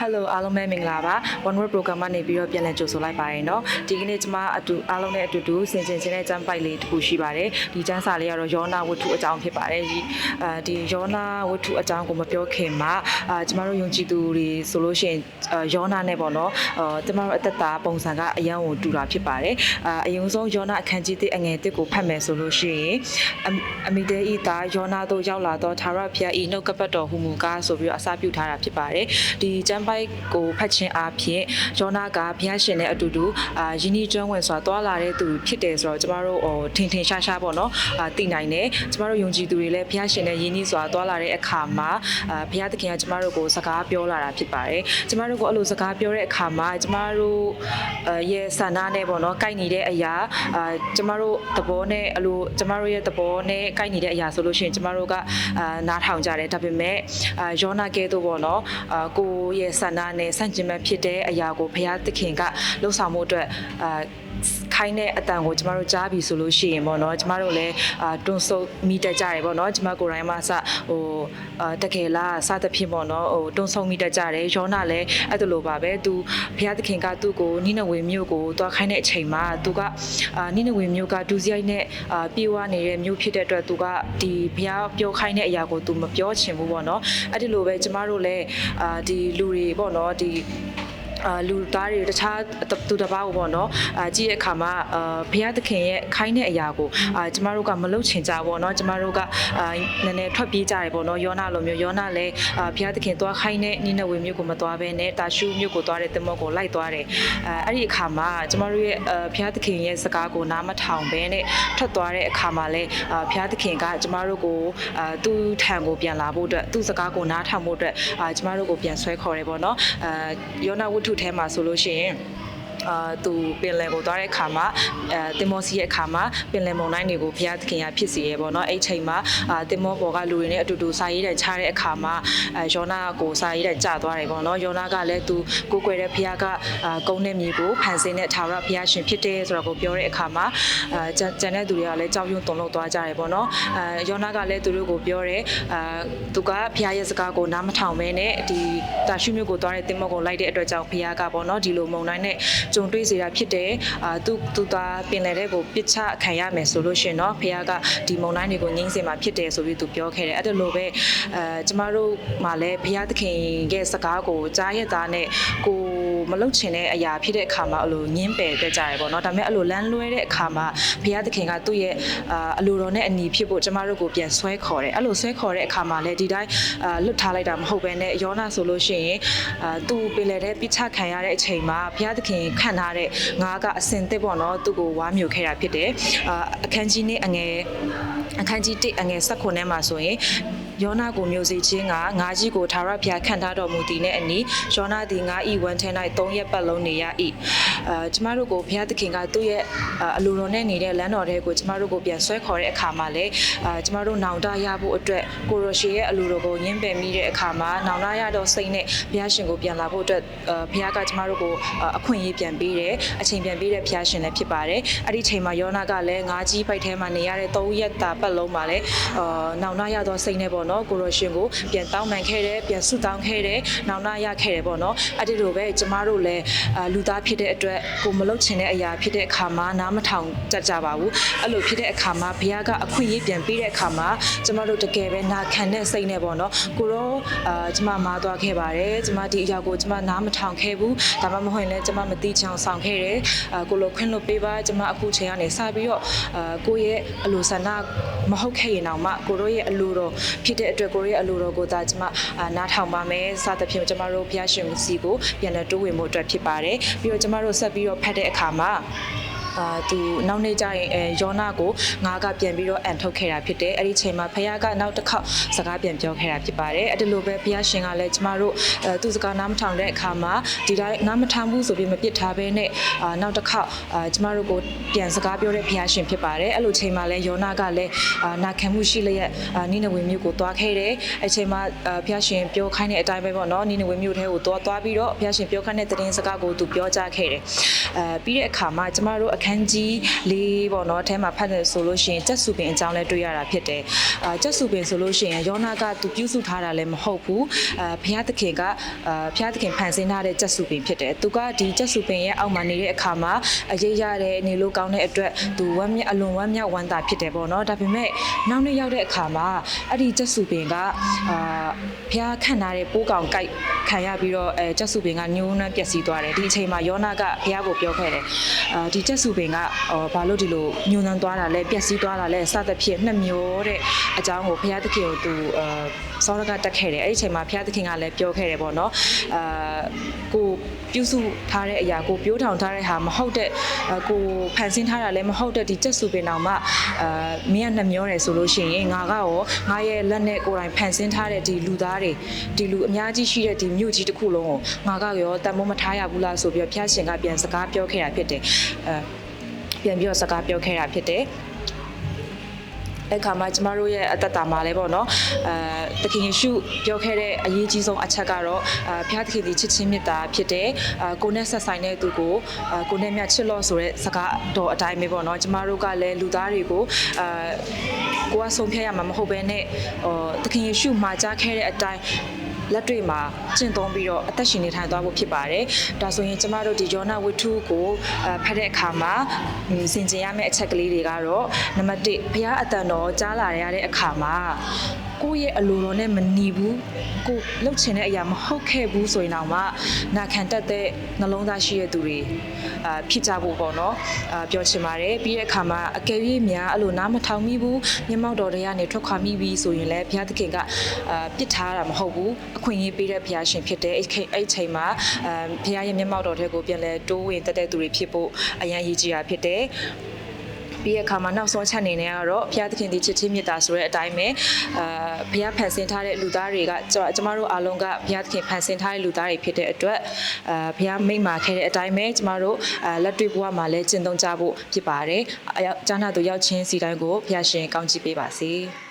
Hello အားလုံးပဲမင်္ဂလာပါ One Word Program ကနေပြီးတော့ပြန်လည်ကြိုဆိုလိုက်ပါရနော်ဒီကနေ့ကျွန်မအားလုံးနဲ့အတူတူဆင်ခြင်ခြင်းနဲ့ကျမ်းပိုက်လေးတစ်ခုရှိပါတယ်ဒီကျမ်းစာလေးကတော့ယောနာဝတ္ထုအကြောင်းဖြစ်ပါတယ်ဒီယောနာဝတ္ထုအကြောင်းကိုမပြောခင်မှာကျွန်မတို့ယုံကြည်သူတွေဆိုလို့ရှိရင်ယောနာနဲ့ပေါ့နော်ကျွန်မတို့အသက်တာပုံစံကအယံကိုတူတာဖြစ်ပါတယ်အရင်ဆုံးယောနာအခန်းကြီး1အငယ်1ကိုဖတ်မယ်ဆိုလို့ရှိရင်အမိတဲဤသားယောနာတို့ရောက်လာတော့ထာဝရဘုရားဤနှုတ်ကပတ်တော်ဟူမူကားဆိုပြီးတော့အစပြုထားတာဖြစ်ပါတယ်ဒီကျမ်းပိုက်ကိုဖတ်ခြင်းအားဖြင့်ယောနာကဘုရားရှင်နဲ့အတူတူယဉ်ကျေးကျွမ်းဝင်စွာတွာလာတဲ့သူဖြစ်တယ်ဆိုတော့ကျမတို့ထင်ထင်ရှားရှားပေါ့နော်သိနိုင်တယ်ကျမတို့ယုံကြည်သူတွေလည်းဘုရားရှင်နဲ့ယဉ်ကျေးစွာတွာလာတဲ့အခါမှာဘုရားသခင်ကကျမတို့ကိုစကားပြောလာတာဖြစ်ပါတယ်ကျမတို့ကိုအဲ့လိုစကားပြောတဲ့အခါမှာကျမတို့ရဲ့ဆန္ဒနဲ့ပေါ့နော်ကိုက်နေတဲ့အရာကျမတို့သဘောနဲ့အဲ့လိုကျမတို့ရဲ့သဘောနဲ့ကိုက်နေတဲ့အရာဆိုလို့ရှိရင်ကျမတို့ကနားထောင်ကြတယ်ဒါပေမဲ့ယောနာကဲတော့ပေါ့နော်ကိုရဲ့ဆန္ဒနဲ့ဆန့်ကျင်ဘက်ဖြစ်တဲ့အရာကိုဘုရားသခင်ကလှုပ်ဆောင်မှုအတွက်ခိုင်းတဲ့အတန်ကိုကျမတို့ကြားပြီဆိုလို့ရှိရင်ပေါ့နော်ကျမတို့လည်းတွန်းဆုပ်မိတတ်ကြတယ်ပေါ့နော်ကျမကိုယ်တိုင်မှစတကယ်လားစသဖြင့်ပေါ့နော်တွန်းဆုပ်မိတတ်ကြတယ်ယောနာလည်းအဲ့ဒါလိုပါပဲသူဘုရားသခင်ကသူ့ကိုနိနဝေမြို့ကိုတွားခိုင်းတဲ့အချိန်မှာသူကနိနဝေမြို့ကဒုစရိုက်နဲ့ပြေးဝနေတဲ့မြို့ဖြစ်တဲ့အတွက်သူကဒီဘုရားပြောခိုင်းတဲ့အရာကိုသူမပြောချင်ဘူးပေါ့နော်အဲ့ဒီလိုပဲကျမတို့လည်းဒီလူတွေပေါ့နော်ဒီလူသားတွေတခြားသူတစ်ပါးကိုပေါ့နော်ကြည့်တဲ့အခါမှာဘုရားသခင်ရဲ့ခိုင်းတဲ့အရာကိုကျမတို့ကမလုပ်ချင်ကြဘူးပေါ့နော်ကျမတို့ကနည်းနည်းထွက်ပြေးကြတယ်ပေါ့နော်ယောနာလိုမျိုးယောနာလည်းဘုရားသခင်သွားခိုင်းတဲ့နိနဝေမြို့ကိုမသွားဘဲနဲ့တာရှုမြို့ကိုသွားတဲ့သင်္ဘောကိုလိုက်သွားတယ်အဲ့ဒီအခါမှာကျမတို့ရဲ့ဘုရားသခင်ရဲ့စကားကိုနားမထောင်ဘဲနဲ့ထွက်သွားတဲ့အခါမှာလည်းဘုရားသခင်ကကျမတို့ကိုသူ့ထံကိုပြန်လာဖို့အတွက်သူ့စကားကိုနားထောင်ဖို့အတွက်ကျမတို့ကိုပြန်ဆွဲခေါ်တယ်ပေါ့နော်ယောနာဝတ္ထုထဲမှာဆိုလို့ရှိရင်သူပင်လယ်ကိုသွားတဲ့အခါမှာတင်မောစီရဲ့အခါမှာပင်လယ်မုန်တိုင်းတွေကိုဘုရားသခင်ကဖြစ်စေရပေါ့နော်အဲ့ချိန်မှာတင်မောပေါ်ကလူတွေနဲ့အတူတူစာရေးတိုင်ချတဲ့အခါမှာယောနာကိုစာရေးတိုင်ကျသွားတယ်ပေါ့နော်ယောနာကလည်းသူကိုယ်ကွယ်တဲ့ဘုရားကကုန်းတဲ့မြေကိုဖန်ဆင်းတဲ့ထာဝရဘုရားရှင်ဖြစ်တယ်ဆိုတော့ကိုပြောတဲ့အခါမှာကျန်တဲ့သူတွေကလည်းကြောက်ရွံ့တုန်လှုပ်သွားကြတယ်ပေါ့နော်ယောနာကလည်းသူတို့ကိုပြောတယ်သူကဘုရားရဲ့စကားကိုနားမထောင်ဘဲနဲ့ဒီတာရှုမြို့ကိုသွားတဲ့တင်မောကိုလိုက်တဲ့အတွက်ကြောင့်ဘုရားကပေါ့နော်ဒီလိုမုန်တိုင်းနဲ့ကြုံတွေ့စေတာဖြစ်တယ်သူသားပင်လယ်တဲ့ကိုပစ်ချခံရမယ်ဆိုလို့ရှင်เนาะဖခင်ကဒီမုန်တိုင်းတွေကိုငြိမ်းစေမှာဖြစ်တယ်ဆိုပြီးသူပြောခဲ့တယ်အဲ့ဒါလိုပဲကျမတို့မှလည်းဘုရားသခင်ရဲ့စကားကိုကြားရတာနဲ့ကိုမလုပ်ချင်တဲ့အရာဖြစ်တဲ့အခါမှာအဲ့လိုညင်းပယ်တတ်ကြတယ်ပေါ့เนาะဒါပေမဲ့အဲ့လိုလမ်းလွဲတဲ့အခါမှာဘုရားသခင်ကသူ့ရဲ့အလိုတော်နဲ့အညီဖြစ်ဖို့ကျမတို့ကိုပြန်ဆွဲခေါ်တယ်အဲ့လိုဆွဲခေါ်တဲ့အခါမှာလည်းဒီတိုင်းလွတ်ထားလိုက်တာမဟုတ်ဘဲနဲ့ယောနာဆိုလို့ရှိရင်သူပင်လယ်တဲ့ပစ်ချခံရတဲ့အချိန်မှာဘုရားသခင်ခန့်ထားတဲ့ငါကအစင်သစ်ပေါ့နော်သူ့ကိုဝါမျိုးခဲ့တာဖြစ်တယ်အခန်းကြီး1အငယ်19ထဲမှာဆိုရင်ယောနာကိုမျိုးစေခြင်းကငါးကြီးကိုထာဝရဘုရားခန့်ထားတော်မူသည်နဲ့အနီးယောနာသည်ငါဤဝန်ထဲ၌3ရက်ပတ်လုံးနေရ၏ကျမတို့ကိုဘုရားသခင်ကသူ့ရဲ့အလိုတော်နဲ့နေတဲ့လမ်းတော်တွေကိုကျမတို့ကိုပြန်ဆွဲခေါ်တဲ့အခါမှာလည်းကျမတို့နောင်တရဖို့အတွက်ကိုရရှိရဲ့အလိုတော်ကိုညှင်းပယ်မိတဲ့အခါမှာနောင်တရတော့စိတ်နဲ့ဘုရားရှင်ကိုပြန်လာဖို့အတွက်ဘုရားကကျမတို့ကိုအခွင့်အရေးပြန်ပေးတယ်အချိန်ပြန်ပေးတဲ့ဘုရားရှင်လည်းဖြစ်ပါတယ်အဲ့ဒီချိန်မှာယောနာကလည်းငါးကြီးပိုက်ထဲမှာနေရတဲ့3ရက်တာပတ်လုံးမှာလည်းနောင်တရတော့စိတ်နဲ့ပေါ့နော်ကိုရရှင်ကိုပြန်တောင်းပန်ခဲ့တယ်ပြန်ဆုတောင်းခဲ့တယ်နောင်တရခဲ့တယ်ပေါ့နော်အဲ့ဒီလိုပဲကျမတို့လည်းလူသားဖြစ်တဲ့အတွက်ကိုမလုပ်ချင်တဲ့အရာဖြစ်တဲ့အခါမှာနားမထောင်တတ်ကြပါဘူးအဲ့လိုဖြစ်တဲ့အခါမှာဘုရားကအခွင့်အရေးပြန်ပေးတဲ့အခါမှာကျမတို့တကယ်ပဲနာခံတဲ့စိတ်နဲ့ပေါ့နော်ကိုရောကျမမာသွားခဲ့ပါတယ်ကျမဒီအရာကိုကျမနားမထောင်ခဲ့ဘူးဒါမှမဟုတ်ရင်လည်းကျမမသိချအောင်ဆောင်ခဲ့တယ်ကိုလိုခွင့်လို့ပေးပါကျမအခုချိန်ကနေစပြီးတော့ကိုရဲ့အလိုဆန္ဒမဟုတ်ခဲ့ရင်တော့မှကိုရောရဲ့အလိုတော်ဖြစ်တဲ့အတွက်ကိုရဲ့အလိုတော်ကိုဒါကျမနားထောင်ပါမယ်စသဖြင့်ကျမတို့ဘုရားရှင်စီကိုပြန်လည်တိုးဝင်မှုအတွက်ဖြစ်ပါတယ်ပြီးတော့ကျမတို့ဆက်ပြီးတော့ဖတ်တဲ့အခါမှာသူနောက်နေ့ကျရင်ယောနာကိုငါကပြန်ပြီးတော့အန်ထုတ်ခဲ့တာဖြစ်တယ်အဲ့ဒီချိန်မှာဖခင်ကနောက်တစ်ခေါက်စကားပြန်ပြောခဲ့တာဖြစ်ပါတယ်အဲ့ဒီလိုပဲဘုရားရှင်ကလည်းကျမတို့သူစကားနားမထောင်တဲ့အခါမှာဒီတိုင်းနားမထောင်ဘူးဆိုပြီးမပစ်ထားဘဲနဲ့နောက်တစ်ခေါက်ကျမတို့ကိုပြန်စကားပြောတဲ့ဘုရားရှင်ဖြစ်ပါတယ်အဲ့လိုချိန်မှာလည်းယောနာကလည်းနာခံမှုရှိလျက်နိနဝေမြို့ကိုတွားခဲ့တယ်အဲ့ချိန်မှာဘုရားရှင်ပြောခိုင်းတဲ့အတိုင်းပဲပေါ့နော်နိနဝေမြို့ထဲကိုတွားပြီးတော့ဘုရားရှင်ပြောခိုင်းတဲ့သတင်းစကားကိုသူပြောကြားခဲ့တယ်ပြီးတဲ့အခါမှာကျမတို့ အခန်းကြီးလေးပေါ့နော်အထဲမှာဖတ်နေဆိုလို့ရှိရင်ကျက်စုပင်အကြောင်းလဲတွေ့ရတာဖြစ်တယ်ကျက်စုပင်ဆိုလို့ရှိရင်ယောနာကသူပြုစုထားတာလည်းမဟုတ်ဘူးဘုရားသခင်ကဘုရားသခင်ဖန်ဆင်းထားတဲ့ကျက်စုပင်ဖြစ်တယ်သူကဒီကျက်စုပင်ရဲ့အောက်မှာနေတဲ့အခါမှာအရေးရတဲ့နေလို့ကောင်းတဲ့အတွက်သူဝမ်းမြောက်အလွန်ဝမ်းမြောက်ဝမ်းသာဖြစ်တယ်ပေါ့နော်ဒါပေမဲ့နောက်နေ့ရောက်တဲ့အခါမှာအဲ့ဒီကျက်စုပင်ကဘုရားခန့်ထားတဲ့ပိုးကောင်ကိုက်ခံရပြီးတော့ကျက်စုပင်ကညှိုးနှမ်းပျက်စီးသွားတယ်ဒီအချိန်မှာယောနာကဘုရားကိုပြောခဲ့တယ်ဒီကျက်စုပင်ကဘာလို့ဒီလိုညှိုးနှမ်းသွားတာလဲပျက်စီးသွားတာလဲစသဖြင့်နှစ်မျိုးတဲ့အကြောင်းကိုဘုရားသခင်ကိုသူစောရကတက်ခဲ့တယ်အဲ့ဒီအချိန်မှာဘုရားသခင်ကလည်းပြောခဲ့တယ်ပေါ့နော်ကိုပြုစုထားတဲ့အရာကိုပြိုးထောင်ထားတဲ့ဟာမဟုတ်တဲ့ကိုဖန်ဆင်းထားတာလည်းမဟုတ်တဲ့ဒီကျက်စုပင်တော်မှမင်းကနှစ်မျိုးတယ်ဆိုလို့ရှိရင်ငါကရောငါရဲ့လက်နဲ့ကိုယ်တိုင်ဖန်ဆင်းထားတဲ့ဒီလူသားတွေဒီလူအများကြီးရှိတဲ့ဒီမြို့ကြီးတစ်ခုလုံးကိုငါကရောတန်မိုးမထားရဘူးလားဆိုပြီးတော့ဘုရားရှင်ကပြန်စကားပြောခဲ့တာဖြစ်တယ်ပြန်ပြီးတော့စကားပြောခဲ့တာဖြစ်တယ်အခါမှာကျမတို့ရဲ့အသက်တာမှာလည်းပေါ့နော်သခင်ယေရှုပြောခဲ့တဲ့အရေးကြီးဆုံးအချက်ကတော့ဘုရားသခင်ဒီချစ်ချင်းမေတ္တာဖြစ်တယ်ကိုနဲ့ဆက်ဆိုင်တဲ့သူကိုကိုနဲ့မြတ်ချစ်လို့ဆိုတဲ့စကားတော်အတိုင်းပဲပေါ့နော်ကျမတို့ကလည်းလူသားတွေကိုကိုကဆုံးဖြတ်ရမှာမဟုတ်ဘဲနဲ့သခင်ယေရှုမှာကြားခဲ့တဲ့အတိုင်းလက်တွေ့မှာကျင့်သုံးပြီးတော့အသက်ရှင်နေထိုင်သွားဖို့ဖြစ်ပါတယ်။ဒါဆိုရင်ကျမတို့ဒီယောနာဝတ္ထုကိုဖတ်တဲ့အခါမှာဆင်ခြင်ရမယ့်အချက်ကလေးတွေကတော့နံပါတ်1ဘုရားအတန်တော်ကြားလာရတဲ့အခါမှာကိုယ့်ရဲ့အလိုတော်နဲ့မညီဘူးကိုလှုပ်ချင်တဲ့အရာမဟုတ်ခဲ့ဘူးဆိုရင်တော့မှနာခံတတ်တဲ့နှလုံးသားရှိတဲ့သူတွေဖြစ်ကြဖို့ပေါ့နော်ပြောချင်ပါတယ်ပြီးတဲ့အခါမှာအကယ်၍များအဲ့လိုနားမထောင်မိဘူးမျက်မှောက်တော်တွေကနေထွက်ခွာမိပြီဆိုရင်လည်းဘုရားသခင်ကပြစ်ထားတာမဟုတ်ဘူးအခွင့်အရေးပေးတဲ့ဘုရားရှင်ဖြစ်တဲ့အဲ့ချိန်မှာဘုရားရဲ့မျက်မှောက်တော်တွေကိုပြန်လဲတိုးဝင်တက်တဲ့သူတွေဖြစ်ဖို့အရန်ရည်ကြီးတာဖြစ်တယ်ပြီးရခါမှာနောက်ဆုံးချက်အနေနဲ့ကတော့ဘုရားသခင်ဒီချစ်ချင်းမေတ္တာဆိုတဲ့အတိုင်းပဲဘုရားဖန်ဆင်းထားတဲ့လူသားတွေကကျမတို့အားလုံးကဘုရားသခင်ဖန်ဆင်းထားတဲ့လူသားတွေဖြစ်တဲ့အတွက်ဘုရားမိန့်မာခဲ့တဲ့အတိုင်းပဲကျမတို့လက်တွေ့ဘဝမှာလည်းကျင့်သုံးကြဖို့ဖြစ်ပါတယ်။ကြားနာသူရောက်ချင်းစီတိုင်းကိုဘုရားရှင်ကောင်းချီးပေးပါစေ။